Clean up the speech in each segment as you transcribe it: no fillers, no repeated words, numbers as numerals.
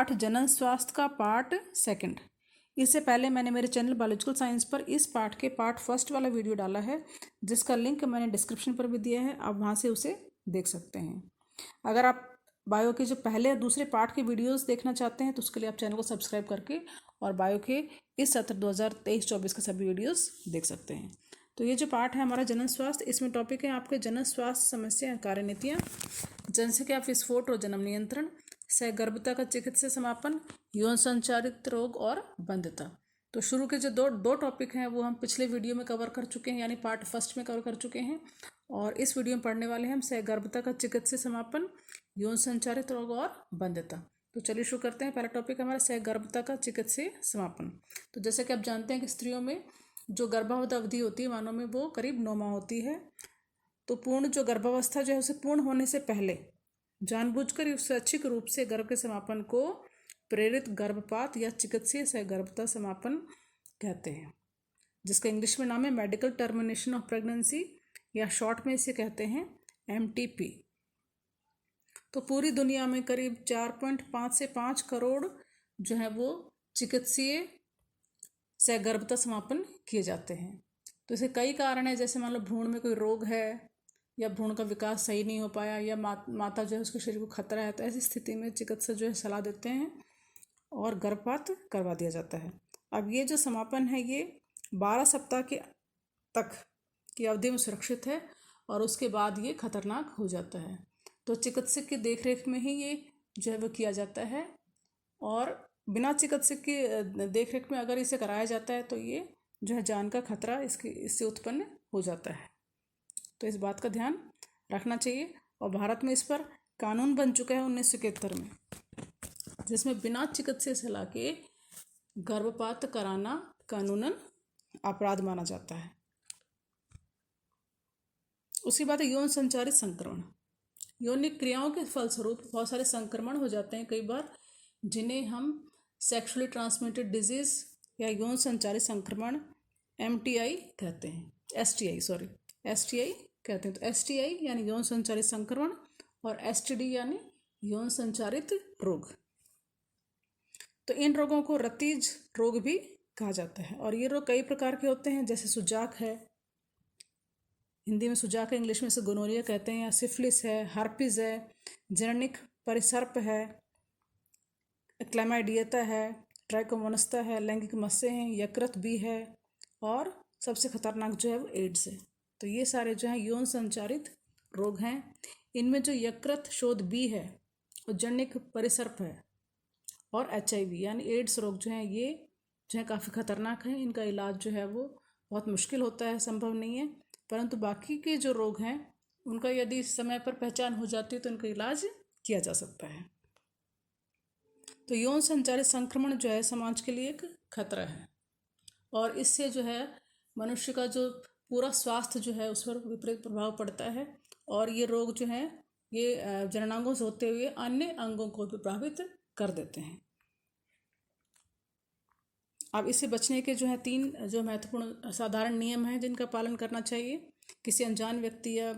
पाठ जनन स्वास्थ्य का पार्ट 2। इससे पहले मैंने मेरे चैनल बायोलॉजिकल साइंस पर इस पाठ के पार्ट 1 वाला वीडियो डाला है, जिसका लिंक मैंने डिस्क्रिप्शन पर भी दिया है। आप वहाँ से उसे देख सकते हैं। अगर आप बायो के जो पहले और दूसरे पार्ट के वीडियोस देखना चाहते हैं तो उसके लिए आप चैनल को सब्सक्राइब करके और बायो के इस सत्र 2023-24 के सभी वीडियोस देख सकते हैं। तो ये जो पार्ट है हमारा जनन स्वास्थ्य, इसमें टॉपिक है आपके जनन स्वास्थ्य समस्या कार्य नीतियाँ, जनसंख्या विस्फोट और जन्म नियंत्रण, सहगर्भता का चिकित्सा समापन, यौन संचारित रोग और बंध्यता। तो शुरू के जो दो टॉपिक हैं वो हम पिछले वीडियो में कवर कर चुके हैं, यानी पार्ट 1 में कवर कर चुके हैं। और इस वीडियो में पढ़ने वाले हैं हम सहगर्भता का चिकित्सा समापन, यौन संचारित रोग और बंध्यता। तो चलिए शुरू करते हैं। पहला टॉपिक हमारा सहगर्भता का चिकित्सा समापन। तो जैसे कि आप जानते हैं कि स्त्रियों में जो गर्भावस्था अवधि होती है मानव में वो करीब 9 माह होती है। तो पूर्ण जो गर्भावस्था जो है उसे पूर्ण होने से पहले जानबूझकर स्वैच्छिक रूप से गर्भ के समापन को प्रेरित गर्भपात या चिकित्सीय सहगर्भता समापन कहते हैं, जिसका इंग्लिश में नाम है मेडिकल टर्मिनेशन ऑफ प्रेगनेंसी, या शॉर्ट में इसे कहते हैं MTP। तो पूरी दुनिया में करीब 4.5 से 5 करोड़ जो है वो चिकित्सीय सहगर्भता समापन किए जाते हैं। तो इसके कई कारण हैं, जैसे मान लो भ्रूण में कोई रोग है या भ्रूण का विकास सही नहीं हो पाया या माता जो है उसके शरीर को खतरा है, तो ऐसी स्थिति में चिकित्सक जो है सलाह देते हैं और गर्भपात करवा दिया जाता है। अब ये जो समापन है ये 12 सप्ताह के तक की अवधि में सुरक्षित है और उसके बाद ये खतरनाक हो जाता है। तो चिकित्सक की देखरेख में ही ये जो है वो किया जाता है, और बिना चिकित्सक की देखरेख में अगर इसे कराया जाता है तो ये जो है जान का खतरा इससे उत्पन्न हो जाता है। तो इस बात का ध्यान रखना चाहिए। और भारत में इस पर कानून बन चुका है 1971 में, जिसमें बिना चिकित्सीय सलाह के गर्भपात कराना कानूनन अपराध माना जाता है। उसके बाद यौन संचारित संक्रमण। यौनिक क्रियाओं के फलस्वरूप बहुत सारे संक्रमण हो जाते हैं कई बार, जिन्हें हम सेक्सुअली ट्रांसमिटेड डिजीज या यौन संचारित संक्रमण MTI कहते हैं, STI कहते हैं। तो STI यानी यौन संचारित संक्रमण और STD यानी यौन संचारित रोग। तो इन रोगों को रतीज रोग भी कहा जाता है, और ये रोग कई प्रकार के होते हैं, जैसे सुजाक है, हिंदी में सुजाक है, इंग्लिश में से गोनोरिया कहते हैं, या सिफिलिस है, हार्पिस है, जननिक परिसर्प है, क्लैमाइडियता है, ट्राइकोमोनास्ता है, लैंगिक मस्से हैं, यकृत भी है, और सबसे खतरनाक जो है वो एड्स है। तो ये सारे जो हैं यौन संचारित रोग हैं। इनमें जो यकृत शोथ बी है और जननिक परिसर्प है और HIV यानी एड्स रोग जो हैं ये जो है काफ़ी खतरनाक हैं। इनका इलाज जो है वो बहुत मुश्किल होता है, संभव नहीं है, परंतु बाकी के जो रोग हैं उनका यदि समय पर पहचान हो जाती है तो उनका इलाज किया जा सकता है। तो यौन संचारित संक्रमण जो है समाज के लिए एक खतरा है, और इससे जो है मनुष्य का जो पूरा स्वास्थ्य जो है उस पर विपरीत प्रभाव पड़ता है, और ये रोग जो है ये जननांगों से होते हुए अन्य अंगों को भी प्रभावित कर देते हैं। अब इससे बचने के जो है 3 जो महत्वपूर्ण साधारण नियम हैं जिनका पालन करना चाहिए। किसी अनजान व्यक्ति या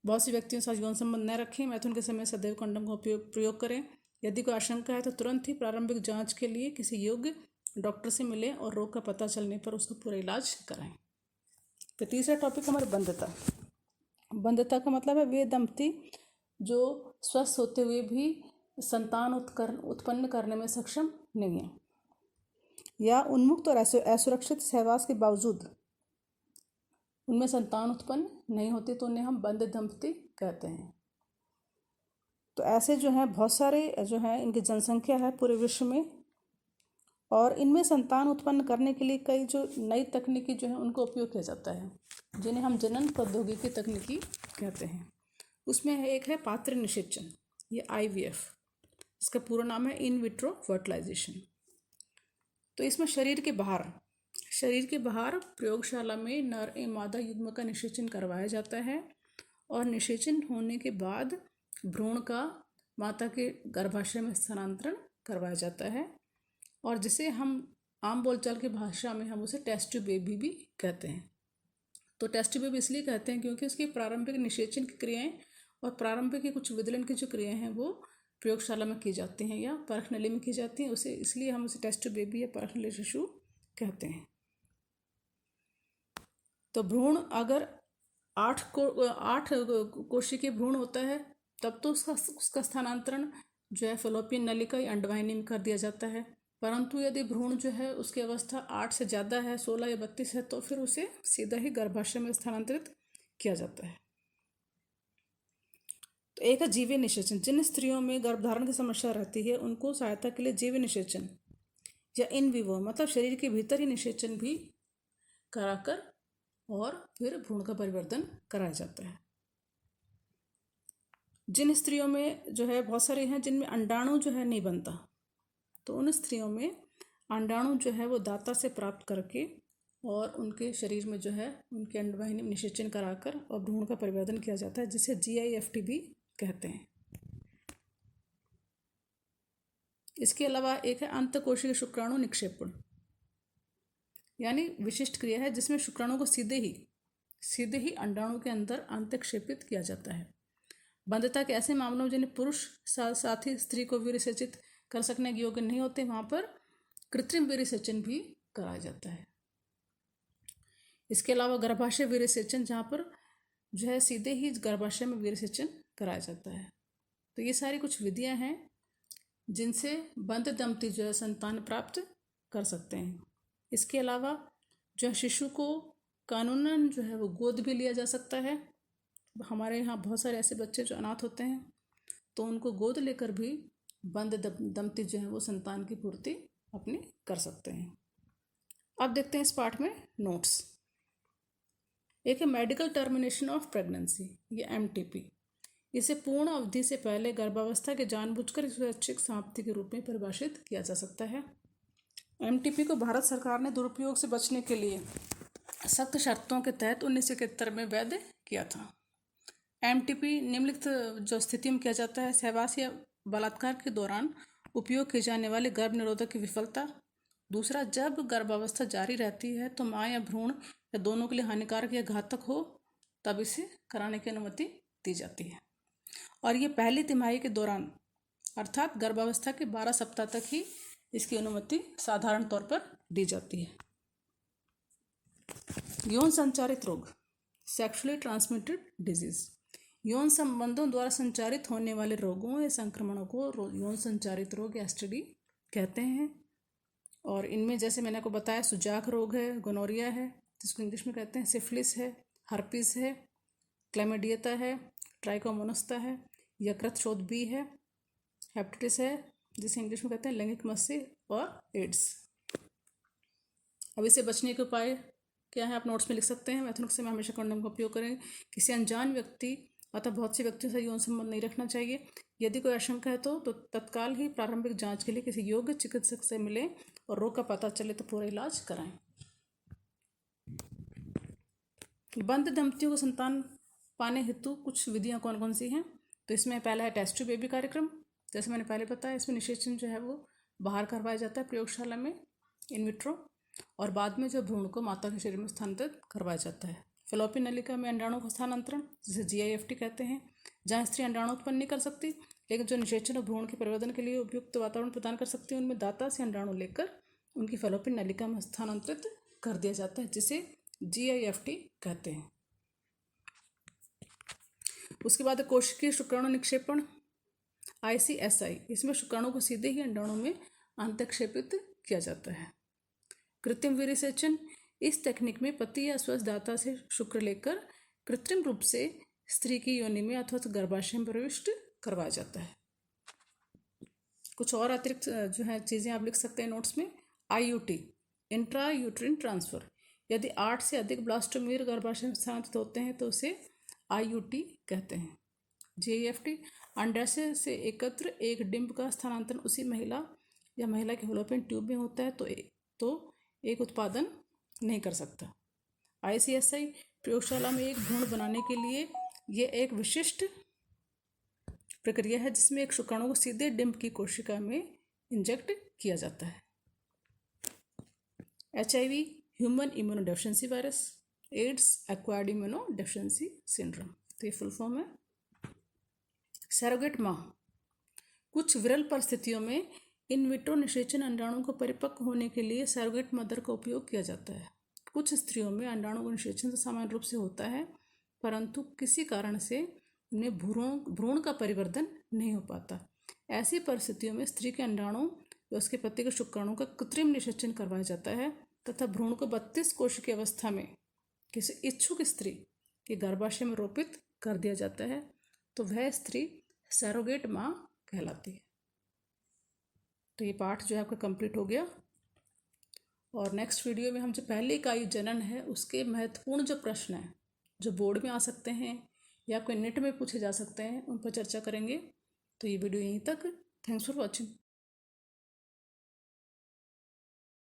बहुत से व्यक्तियों के साथ यौन संबंध न रखें। मैथुन के समय सदैव कंडोम का प्रयोग करें। यदि कोई आशंका है तो तुरंत ही प्रारंभिक जांच के लिए किसी योग्य डॉक्टर से मिलें और रोग का पता चलने पर उसका पूरा इलाज कराएं। तो तीसरा टॉपिक हमारा बंध्यता। बंध्यता का मतलब है वे दंपति जो स्वस्थ होते हुए भी संतान उत्पन्न करने में सक्षम नहीं है, या उन्मुक्त और असुरक्षित सहवास के बावजूद उनमें संतान उत्पन्न नहीं होती, तो उन्हें हम बंध्य दंपति कहते हैं। तो ऐसे जो हैं बहुत सारे जो हैं इनकी जनसंख्या है पूरे विश्व में, और इनमें संतान उत्पन्न करने के लिए कई जो नई तकनीकी जो है उनको उपयोग किया जाता है, जिन्हें हम जनन प्रौद्योगिकी तकनीकी कहते हैं। उसमें एक है पात्र निषेचन, ये IVF, इसका पूरा नाम है इन विट्रो फर्टिलाइजेशन। तो इसमें शरीर के बाहर प्रयोगशाला में नर एवं मादा युग्म का निषेचन करवाया जाता है, और निषेचन होने के बाद भ्रूण का माता के गर्भाशय में स्थानांतरण करवाया जाता है, और जिसे हम आम बोलचाल की भाषा में हम उसे टेस्ट ट्यूब बेबी भी कहते हैं। तो टेस्ट ट्यूब बेबी इसलिए कहते हैं क्योंकि उसकी प्रारंभिक निषेचन की क्रियाएं और प्रारंभिक की कुछ विदलन की जो क्रियाएं हैं वो प्रयोगशाला में की जाती हैं या परख नली में की जाती हैं, उसे इसलिए हम उसे टेस्ट ट्यूब बेबी या परख नली शिशु कहते हैं। तो भ्रूण अगर 8 कोशिकीय भ्रूण होता है तब तो उसका स्थानांतरण जो है फलोपियन नलिका या अंडवाहिनी में कर दिया जाता है। परंतु यदि भ्रूण जो है उसकी अवस्था 8 से ज़्यादा है, 16 या 32 है, तो फिर उसे सीधा ही गर्भाशय में स्थानांतरित किया जाता है। तो एक है जीवी निषेचन। जिन स्त्रियों में गर्भधारण की समस्या रहती है उनको सहायता के लिए जीवी निषेचन या इन विवो मतलब शरीर के भीतर ही निषेचन भी कराकर और फिर भ्रूण का परिवर्तन कराया जाता है। जिन स्त्रियों में जो है बहुत सारे हैं जिनमें अंडाणु जो है नहीं बनता, तो उन स्त्रियों में अंडाणु जो है वो दाता से प्राप्त करके और उनके शरीर में जो है उनके अंडवाहिनी में निषेचन कराकर और भ्रूण का परिवर्तन किया जाता है, जिसे GIFT भी कहते हैं। इसके अलावा एक है अंतःकोशिकीय शुक्राणु निक्षेपण, यानी विशिष्ट क्रिया है जिसमें शुक्राणु को सीधे ही अंडाणु के अंदर अंतःक्षेपित किया जाता है। बंधता के ऐसे मामलों में जिन्हें पुरुष साथी स्त्री को वीर्यसेचित कर सकने के योग्य नहीं होते, वहाँ पर कृत्रिम वीर्यसेचन भी कराया जाता है। इसके अलावा गर्भाशय वीर्यसेचन, जहाँ पर जो है सीधे ही गर्भाशय में वीर्यसेचन कराया जाता है। तो ये सारी कुछ विधियाँ हैं जिनसे बंध दंपति जो है संतान प्राप्त कर सकते हैं। इसके अलावा जो शिशु को कानूनन जो है वो गोद भी लिया जा सकता है। हमारे यहाँ बहुत सारे ऐसे बच्चे जो अनाथ होते हैं, तो उनको गोद लेकर भी बंध दंपति जो है वो संतान की पूर्ति अपनी कर सकते हैं। अब देखते हैं इस पाठ में नोट्स। एक है मेडिकल टर्मिनेशन ऑफ प्रेगनेंसी, ये MTP। इसे पूर्ण अवधि से पहले गर्भावस्था के जानबूझकर स्वैच्छिक समाप्ति के रूप में परिभाषित किया जा सकता है। MTP को भारत सरकार ने दुरुपयोग से बचने के लिए सख्त शर्तों के तहत 1971 में वैध किया था। MTP निम्नलिखित जो स्थिति में किया जाता है: सहवास या बलात्कार के दौरान उपयोग किए जाने वाले गर्भ निरोधक की विफलता। दूसरा, जब गर्भावस्था जारी रहती है तो माँ या भ्रूण या दोनों के लिए हानिकारक या घातक हो तब इसे कराने की अनुमति दी जाती है। और ये पहली तिमाही के दौरान अर्थात गर्भावस्था के 12 सप्ताह तक ही इसकी अनुमति साधारण तौर पर दी जाती है। यौन संचारित रोग, सेक्सुअली ट्रांसमिटेड डिजीज। यौन संबंधों द्वारा संचारित होने वाले रोगों या संक्रमणों को यौन संचारित रोग या STD कहते हैं। और इनमें जैसे मैंने आपको बताया, सुजाक रोग है, गोनोरिया है जिसको इंग्लिश में कहते हैं, सिफिलिस है, हर्पिस है, क्लैमिडियता है, ट्राइकोमोनस्ता है, यकृत शोथ बी है, हेपेटाइटिस है जिसे इंग्लिश में कहते हैं लैंगिक मस्ती, और एड्स। अब इसे बचने के उपाय क्या है आप नोट्स में लिख सकते हैं। मैथुनिक्स में हमेशा कंडोम का उपयोग करें। किसी अनजान व्यक्ति अतः बहुत से व्यक्तियों से यौन संबंध नहीं रखना चाहिए। यदि कोई आशंका है तो तत्काल ही प्रारंभिक जांच के लिए किसी योग्य चिकित्सक से मिलें और रोग का पता चले तो पूरा इलाज कराएं। बंध दंपतियों को संतान पाने हेतु कुछ विधियां कौन कौन सी हैं? तो इसमें पहला है टेस्ट ट्यूब बेबी कार्यक्रम। जैसे मैंने पहले बताया, इसमें निषेचन जो है वो बाहर करवाया जाता है प्रयोगशाला में इन विट्रो, और बाद में जो भ्रूण को माता के शरीर में स्थानांतरित करवाया जाता है। फलोपियन नलिका में अंडाणु का स्थानांतरण जिसे GIFT कहते हैं, जहाँ स्त्री अंडाणु उत्पन्न नहीं कर सकती लेकिन जो निषेचन और भ्रूण के परिवर्तन के लिए उपयुक्त वातावरण प्रदान कर सकती है, उनमें दाता से अंडाणु लेकर उनकी फलोपियन नलिका में स्थानांतरित कर दिया जाता है, जिसे GIFT कहते हैं। उसके बाद कोशिकीय शुक्राणु निक्षेपण ICSI। इसमें शुक्राणु को सीधे ही अंडाणु में अंतःक्षेपित किया जाता है। कृत्रिम वीर्यसेचन, इस तकनीक में पति या स्वस्थ दाता से शुक्र लेकर कृत्रिम रूप से स्त्री की योनि में अथवा गर्भाशय में प्रविष्ट करवाया जाता है। कुछ और अतिरिक्त जो है चीज़ें आप लिख सकते हैं नोट्स में। IUT, intra uterine transfer. यदि 8 से अधिक ब्लास्टोमीर गर्भाशय में स्थानांतरित होते हैं तो उसे IUT कहते हैं। GIFT, अंडाशय से एकत्र एक डिंब का स्थानांतरण उसी महिला या महिला के फलोपियन ट्यूब में होता है तो एक उत्पादन नहीं कर सकता। ICSI, प्रयोगशाला में एक भ्रूण बनाने के लिए यह एक विशिष्ट प्रक्रिया है जिसमें एक शुक्राणु को सीधे डिंब की कोशिका में इंजेक्ट किया जाता है। HIV, human immunodeficiency virus. AIDS, acquired immunodeficiency syndrome. तो ये फुल फॉर्म है। सरोगेट माँ, कुछ विरल परिस्थितियों में इन विट्रो निषेचन अंडाणु को परिपक्व होने के लिए सैरोगेट मदर का उपयोग किया जाता है। कुछ स्त्रियों में अंडाणु का निषेचन तो सामान्य रूप से होता है, परंतु किसी कारण से उनमें भ्रूण का परिवर्धन नहीं हो पाता। ऐसी परिस्थितियों में स्त्री के अंडाणु या उसके पति के शुक्राणु का कृत्रिम निषेचन करवाया जाता है तथा भ्रूण को 32 कोश की अवस्था में किसी इच्छुक स्त्री के गर्भाशय में रोपित कर दिया जाता है, तो वह स्त्री सैरोगेट माँ कहलाती है। तो ये पाठ जो है आपका कंप्लीट हो गया। और नेक्स्ट वीडियो में हम जो पहली इकाई जनन है उसके महत्वपूर्ण जो प्रश्न हैं जो बोर्ड में आ सकते हैं या कोई नेट में पूछे जा सकते हैं उन पर चर्चा करेंगे। तो ये वीडियो यहीं तक। Thanks for watching.